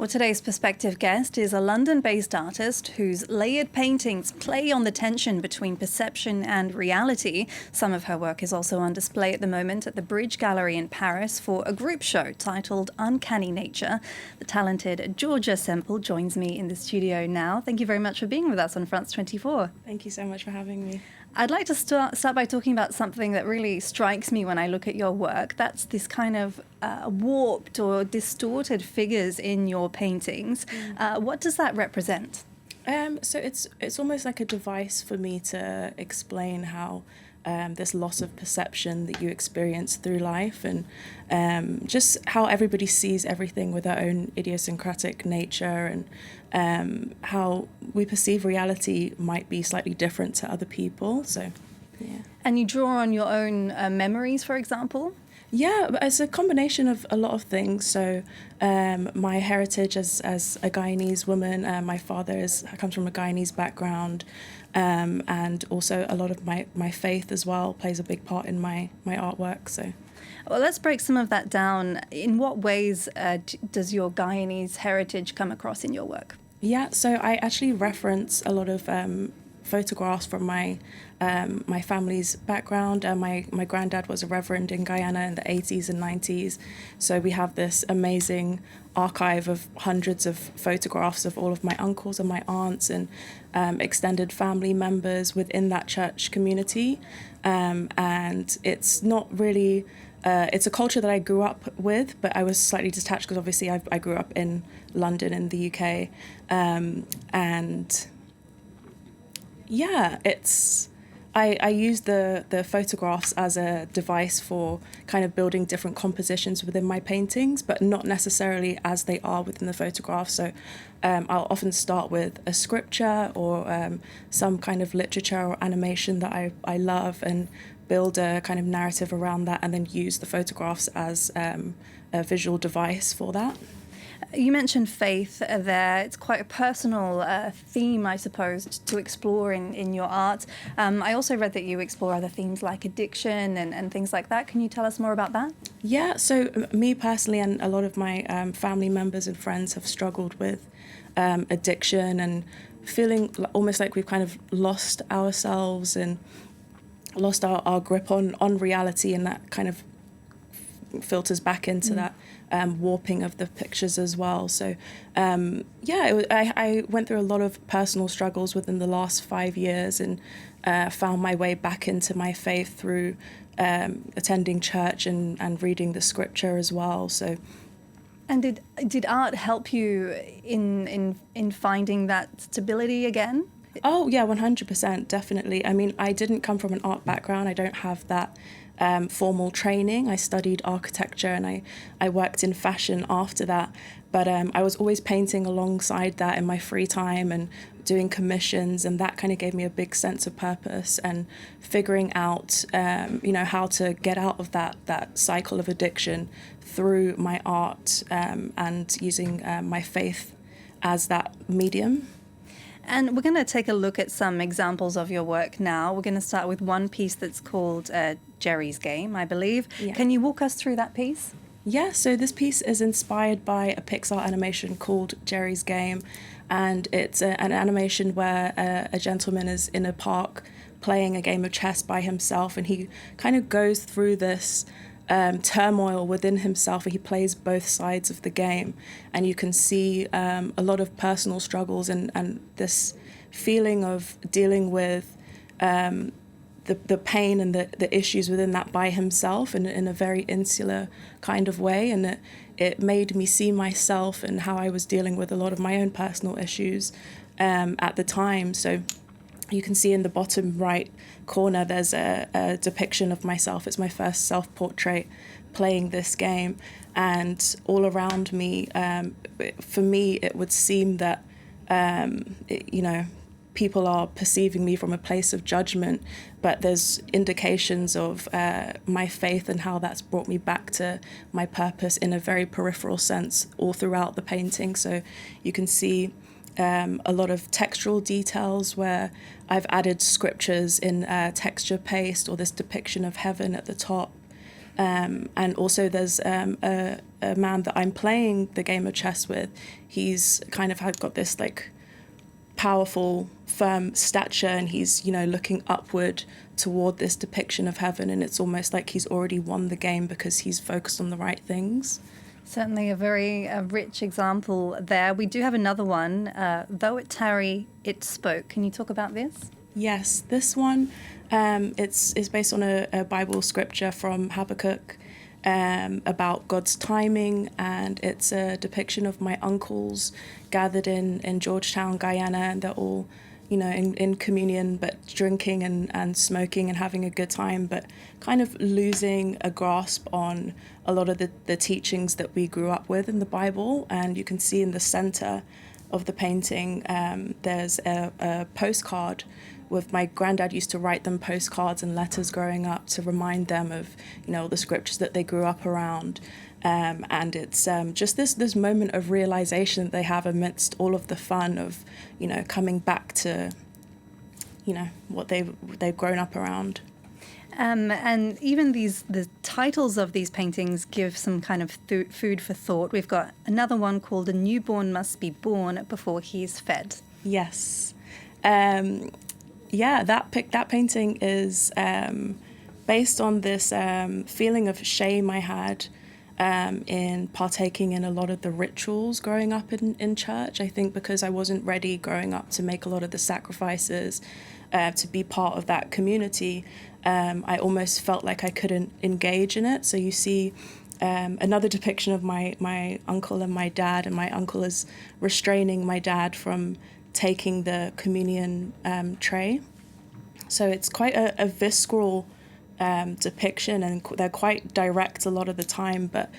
Well, today's perspective guest is a London-based artist whose layered paintings play on the tension between perception and reality. Some of her work is also on display at the moment at the Bridge Gallery in Paris for a group show titled Uncanny Nature. The talented Georgia Semple joins me in the studio now. Thank you very much for being with us on France 24. Thank you so much for having me. I'd like to start by talking about something that really strikes me when I look at your work. That's this kind of warped or distorted figures in your paintings. What does that represent? So it's almost like a device for me to explain how this loss of perception that you experience through life, and just how everybody sees everything with their own idiosyncratic nature, and how we perceive reality might be slightly different to other people. So, yeah. And you draw on your own memories, for example? Yeah, it's a combination of a lot of things. So my heritage as a Guyanese woman, my father comes from a Guyanese background, and also a lot of my faith as well plays a big part in my artwork. So, well, let's break some of that down. In what ways does your Guyanese heritage come across in your work? Yeah, so I actually reference a lot of photographs from my family's background. My granddad was a reverend in Guyana in the 80s and 90s. So we have this amazing archive of hundreds of photographs of all of my uncles and my aunts and extended family members within that church community. And it's not really... it's a culture that I grew up with, but I was slightly detached because obviously I grew up in London in the UK. And yeah, I use the photographs as a device for kind of building different compositions within my paintings, but not necessarily as they are within the photograph. So I'll often start with a scripture or some kind of literature or animation that I love, and build a kind of narrative around that, and then use the photographs as a visual device for that. You mentioned faith there. It's quite a personal theme, I suppose, to explore in your art. I also read that you explore other themes like addiction and things like that. Can you tell us more about that? Yeah, so me personally and a lot of my family members and friends have struggled with addiction and feeling almost like we've kind of lost ourselves and lost our grip on reality, and that kind of filters back into that warping of the pictures as well. So I went through a lot of personal struggles within the last 5 years, and found my way back into my faith through attending church and reading the scripture as well. So, and did art help you in finding that stability again? Oh, yeah, 100%, definitely. I mean, I didn't come from an art background. I don't have that formal training. I studied architecture, and I worked in fashion after that. But I was always painting alongside that in my free time and doing commissions, and that kind of gave me a big sense of purpose and figuring out, how to get out of that cycle of addiction through my art, and using my faith as that medium. And we're going to take a look at some examples of your work now. We're going to start with one piece that's called Jerry's Game, I believe. Yeah. Can you walk us through that piece? Yeah, so this piece is inspired by a Pixar animation called Jerry's Game, and it's an animation where a gentleman is in a park playing a game of chess by himself, and he kind of goes through this turmoil within himself, and he plays both sides of the game, and you can see a lot of personal struggles and this feeling of dealing with the pain and the issues within that by himself in a very insular kind of way. And it made me see myself and how I was dealing with a lot of my own personal issues at the time. So you can see in the bottom right corner there's a depiction of myself. It's my first self-portrait playing this game, and all around me, for me, it would seem that people are perceiving me from a place of judgment, but there's indications of my faith and how that's brought me back to my purpose in a very peripheral sense all throughout the painting. So you can see a lot of textural details where I've added scriptures in texture paste, or this depiction of heaven at the top. And also there's a man that I'm playing the game of chess with. He's kind of got this like powerful, firm stature, and he's, looking upward toward this depiction of heaven, and it's almost like he's already won the game because he's focused on the right things. Certainly a very rich example there. We do have another one, though it tarry, it spoke. Can you talk about this? Yes, this one, it's based on a Bible scripture from Habakkuk about God's timing, and it's a depiction of my uncles gathered in Georgetown, Guyana, and they're all, in communion, but drinking and smoking and having a good time, but kind of losing a grasp on a lot of the teachings that we grew up with in the Bible. And you can see in the center of the painting, there's a postcard with my granddad used to write them postcards and letters growing up to remind them of, the scriptures that they grew up around. And it's just this moment of realization that they have amidst all of the fun of, coming back to, what they've grown up around. And even the titles of these paintings give some kind of food for thought. We've got another one called "A Newborn Must Be Born Before He's Fed." Yes. That painting is based on this feeling of shame I had in partaking in a lot of the rituals growing up in church. I think because I wasn't ready growing up to make a lot of the sacrifices to be part of that community, I almost felt like I couldn't engage in it. So you see another depiction of my uncle and my dad, and my uncle is restraining my dad from taking the communion tray. So it's quite a visceral depiction, and they're quite direct a lot of the time, but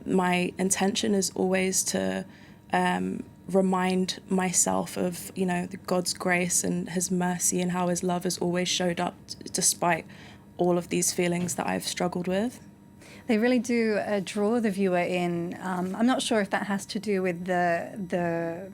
my intention is always to remind myself of God's grace and his mercy, and how his love has always showed up despite all of these feelings that I've struggled with. They really do draw the viewer in. I'm not sure if that has to do with the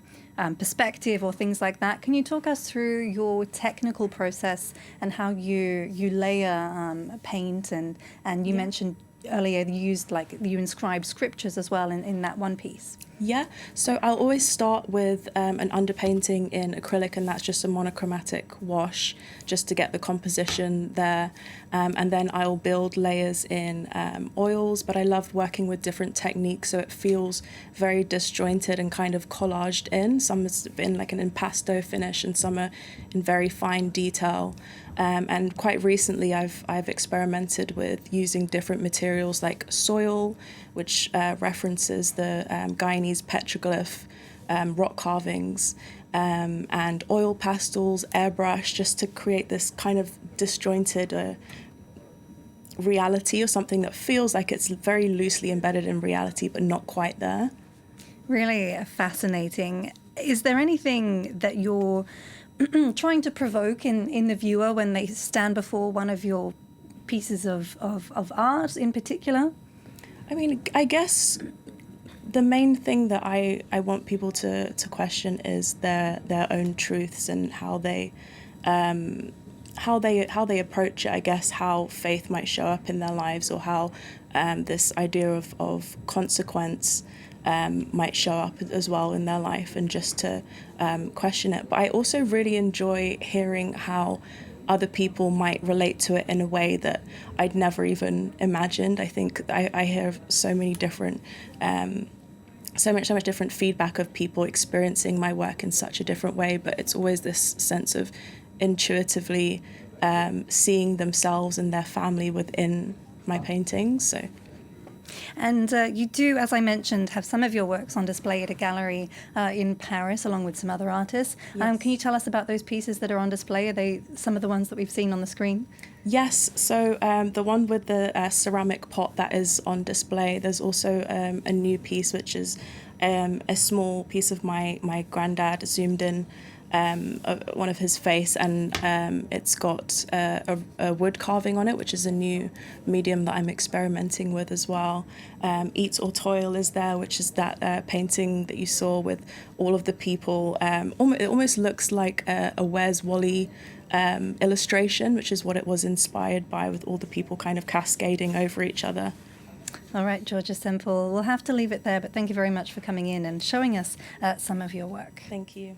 perspective or things like that. Can you talk us through your technical process and how you layer paint, and you mentioned earlier you inscribe scriptures as well in that one piece? Yeah, so I'll always start with an underpainting in acrylic, and that's just a monochromatic wash just to get the composition there. And then I'll build layers in oils, but I love working with different techniques, so it feels very disjointed and kind of collaged in. Some is in like an impasto finish, and some are in very fine detail. And quite recently I've experimented with using different materials like soil, which references the Guyanese petroglyph rock carvings, and oil pastels, airbrush, just to create this kind of disjointed reality, or something that feels like it's very loosely embedded in reality but not quite there. Really fascinating. Is there anything that you're trying to provoke in the viewer when they stand before one of your pieces of art in particular? I mean, I guess the main thing that I want people to question is their own truths, and how they approach it. I guess how faith might show up in their lives, or how this idea of consequence might show up as well in their life, and just to question it. But I also really enjoy hearing how other people might relate to it in a way that I'd never even imagined. I think I hear so many different, so much different feedback of people experiencing my work in such a different way, but it's always this sense of intuitively seeing themselves and their family within my paintings. So. And you do, as I mentioned, have some of your works on display at a gallery in Paris, along with some other artists. Yes. Can you tell us about those pieces that are on display? Are they some of the ones that we've seen on the screen? Yes, so the one with the ceramic pot that is on display, there's also a new piece, which is a small piece of my granddad zoomed in one of his face, and it's got a wood carving on it, which is a new medium that I'm experimenting with as well. Eat or Toil is there, which is that painting that you saw with all of the people. It almost looks like a Where's Wally illustration, which is what it was inspired by, with all the people kind of cascading over each other. All right, Georgia Semple, we'll have to leave it there, but thank you very much for coming in and showing us some of your work. Thank you.